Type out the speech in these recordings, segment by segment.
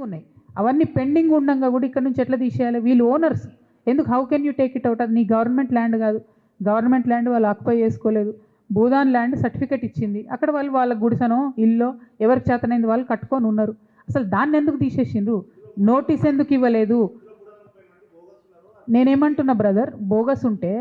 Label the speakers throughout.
Speaker 1: ఉన్నాయి. అవన్నీ పెండింగ్ ఉండగా కూడా ఇక్కడ నుంచి ఎట్లా తీసేయాలి? వీళ్ళు ఓనర్స్. ఎందుకు? How can you take it out? అది నీ గవర్నమెంట్ ల్యాండ్ కాదు. గవర్నమెంట్ ల్యాండ్ వాళ్ళు ఆక్యుపై చేసుకోలేదు. భూదాన్ ల్యాండ్ సర్టిఫికేట్ ఇచ్చింది. అక్కడ వాళ్ళు వాళ్ళ గుడిసనో ఇల్లో ఎవరికి చేతనైంది వాళ్ళు కట్టుకొని ఉన్నారు. అసలు దాన్ని ఎందుకు తీసేసిండ్రు? నోటీస్ ఎందుకు ఇవ్వలేదు? నేనేమంటున్నా బ్రదర్, బోగస్ ఉంటే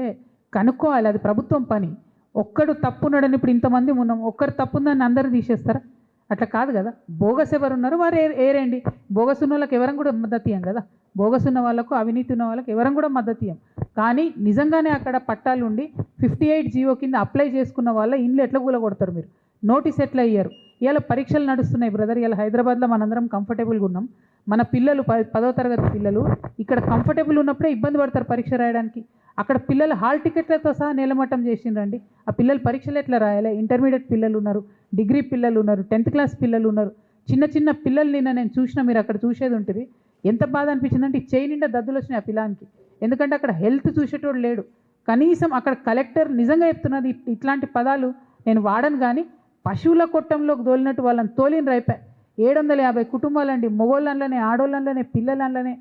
Speaker 1: కనుక్కోవాలి, అది ప్రభుత్వం పని. ఒక్కడు తప్పున్నాడని ఇప్పుడు ఇంతమంది ఉన్నాం, ఒక్కరు తప్పుందని అందరూ తీసేస్తారా? అట్లా కాదు కదా. బోగస్ ఎవరు ఉన్నారో వారు ఏరేండి. బోగస్ ఉన్న వాళ్ళకి ఎవరం కూడా మద్దతు ఇయ్యం కదా. బోగస్ ఉన్న వాళ్ళకు, అవినీతి ఉన్న వాళ్ళకి ఎవరం కూడా మద్దతు ఇయ్యం. కానీ నిజంగానే అక్కడ పట్టాలు ఉండి 58 జీవో కింద అప్లై చేసుకున్న వాళ్ళ ఇండ్లు ఎట్లా కూలగొడతారు మీరు? నోటీస్ ఎట్లా ఇయ్యారు? ఇవాళ పరీక్షలు నడుస్తున్నాయి బ్రదర్. ఇలా హైదరాబాద్లో మనందరం కంఫర్టబుల్గా ఉన్నాం. మన పిల్లలు 10వ తరగతి పిల్లలు ఇక్కడ కంఫర్టబుల్ ఉన్నప్పుడే ఇబ్బంది పడతారు పరీక్ష రాయడానికి. అక్కడ పిల్లలు హాల్ టికెట్లతో సహా నేలమట్టం చేసిండ్రండి. ఆ పిల్లలు పరీక్షలు ఎట్లా రాయాలి? ఇంటర్మీడియట్ పిల్లలు ఉన్నారు, డిగ్రీ పిల్లలు ఉన్నారు, 10th క్లాస్ పిల్లలు ఉన్నారు. చిన్న చిన్న పిల్లలు నిన్న నేను చూసిన, మీరు అక్కడ చూసేది ఉంటుంది. ఎంత బాధ అనిపించిందంటే ఈ చేయి నిండా దద్దులు వచ్చినాయి ఆ పిల్లానికి. ఎందుకంటే అక్కడ హెల్త్ చూసేటోడు లేడు. కనీసం అక్కడ కలెక్టర్ నిజంగా చెప్తున్నది, ఇట్లాంటి పదాలు నేను వాడను కానీ పశువుల కొట్టంలోకి తోలినట్టు వాళ్ళని తోలిన రైపే. 750 కుటుంబాలండి, మగోళ్ళంలోనే, ఆడోళ్ళంలోనే, పిల్లలంలోనే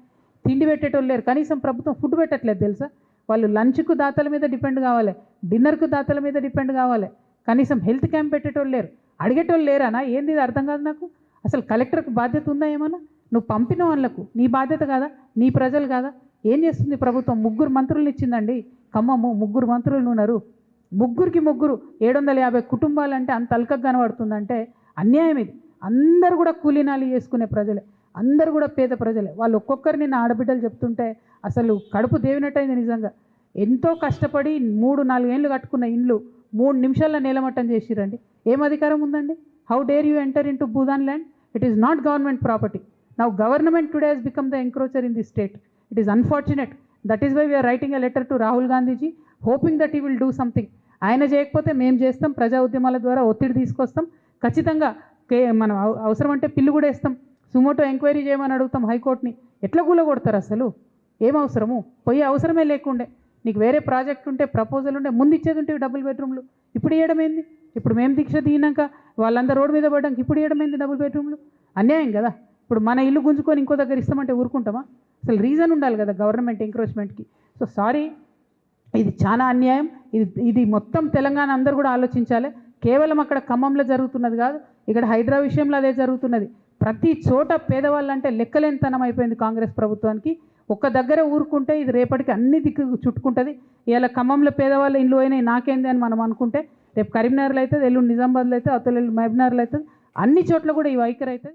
Speaker 1: తిండి పెట్టేటోళ్ళు లేరు. కనీసం ప్రభుత్వం ఫుడ్ పెట్టట్లేదు తెలుసా. వాళ్ళు లంచ్కు దాతల మీద డిపెండ్ కావాలి, డిన్నర్కు దాతల మీద డిపెండ్ కావాలి. కనీసం హెల్త్ క్యాంప్ పెట్టేటోళ్ళు లేరు, అడిగేటోళ్ళు లేరానా? ఏంది ఇది అర్థం కాదు నాకు. అసలు కలెక్టర్కి బాధ్యత ఉందా ఏమన్నా? నువ్వు పంపిన వాళ్ళకు నీ బాధ్యత కాదా? నీ ప్రజలు కాదా? ఏం చేస్తుంది ప్రభుత్వం? 3 మంత్రులను ఇచ్చిందండి. ఖమ్మము 3 మంత్రులు ఉన్నారు. ముగ్గురికి 750 కుటుంబాలంటే అంత అల్కగా కనబడుతుందంటే అన్యాయం ఇది. అందరూ కూడా కూలీనాలి చేసుకునే ప్రజలే, అందరూ కూడా పేద ప్రజలే. వాళ్ళు ఒక్కొక్కరిని నా ఆడబిడ్డలు చెప్తుంటే అసలు కడుపు దేవినట్టయింది నిజంగా. ఎంతో కష్టపడి 3-4 ఏళ్ళు కట్టుకున్న ఇండ్లు 3 నిమిషాల్లో నేలమట్టం చేసిరండి. ఏం అధికారం ఉందండి? How dare you enter into Bhoodan land? It is not government property. Now government today has become the encroacher in the state. It is unfortunate. That is why we are writing a letter to Rahul Gandhiji, hoping that he will do something. ఆయన చేయకపోతే మేము చేస్తాం, ప్రజా ఉద్యమాల ద్వారా ఒత్తిడి తీసుకొస్తాం. ఖచ్చితంగా మనం అవసరం అంటే పిల్లు కూడా వేస్తాం. సుమోటో ఎంక్వైరీ చేయమని అడుగుతాం హైకోర్టుని. ఎట్లా కూలగొడతారు అసలు? ఏం అవసరము? పోయే అవసరమే లేకుండే. నీకు వేరే ప్రాజెక్ట్ ఉంటే, ప్రపోజల్ ఉంటే ముందు ఇచ్చేది ఉంటే డబుల్ బెడ్రూమ్లు. ఇప్పుడు ఇవ్వడమేంది? ఇప్పుడు మేము దీక్ష దిగినాక వాళ్ళందరూ రోడ్డు మీద పడ్డాక ఇప్పుడు ఇవ్వడమేంది డబుల్ బెడ్రూమ్లు? అన్యాయం కదా. ఇప్పుడు మన ఇల్లు గుంజుకొని ఇంకో దగ్గర ఇస్తామంటే ఊరుకుంటామా? అసలు రీజన్ ఉండాలి కదా గవర్నమెంట్ ఎంక్రోచ్మెంట్కి. సో సారీ, ఇది చాలా అన్యాయం. ఇది మొత్తం తెలంగాణ అందరూ కూడా ఆలోచించాలి. కేవలం అక్కడ ఖమ్మంలో జరుగుతున్నది కాదు, ఇక్కడ హైదరాబాద్ విషయంలో అదే జరుగుతున్నది. ప్రతి చోట పేదవాళ్ళంటే లెక్కలేనితనం అయిపోయింది కాంగ్రెస్ ప్రభుత్వానికి. ఒక్క దగ్గర ఊరుకుంటే ఇది రేపటికి అన్ని దిక్కు చుట్టుకుంటుంది. ఇలా ఖమ్మంలో పేదవాళ్ళ ఇండ్లు అయినాయి నాకేంది అని మనం అనుకుంటే రేపు కరీంనగర్లో అవుతుంది, ఎల్లుండి నిజామాబాద్లో అవుతుంది, అవతల మహబూబ్నగర్లో అవుతుంది, అన్ని చోట్ల కూడా ఈ వైఖరి అవుతుంది.